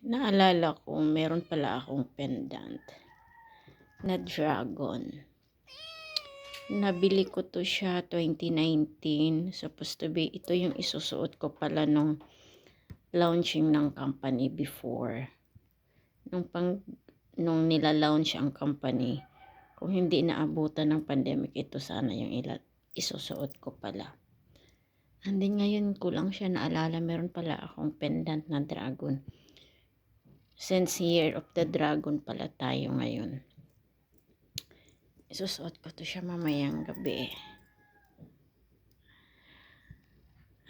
Naalala ko meron pala akong pendant na dragon. Nabili ko to siya 2019. Supposed to be, ito yung isusuot ko pala nung launching ng company before. Nung nila-launch ang company, kung hindi naabutan ng pandemic, ito sana yung isusuot ko pala. And then ngayon ko lang siya naalala, meron pala akong pendant na dragon. Since Year of the Dragon pala tayo ngayon. Isusuot ko to siya mamayang gabi.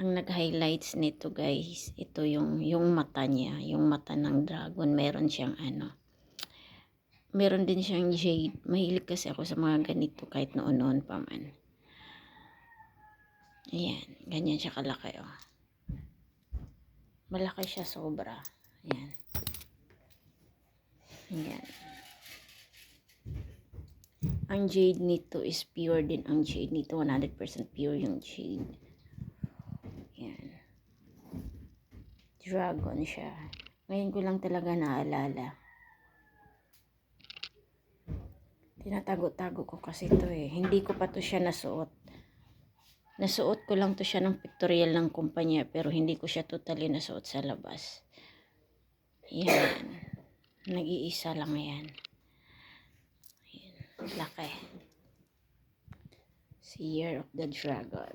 Ang nag-highlights nito guys, ito yung mata niya, yung mata ng dragon. Meron siyang meron din siyang jade. Mahilig kasi ako sa mga ganito kahit noon-noon pa man. Ayan, ganyan siya kalaki oh. Malaki siya sobra. Ayan. Ayan. Ang jade nito is pure din. Ang jade nito 100% pure yung jade. Ayan. Dragon siya. Ngayon ko lang talaga naalala. Tinatago-tago ko kasi ito eh. Hindi ko pa to siya nasuot. Nasuot ko lang to siya ng pictorial ng kumpanya pero hindi ko siya totally nasuot sa labas. Ayan. Nag-iisa lang yan. Ayan. Laki. Si Year of the Dragon.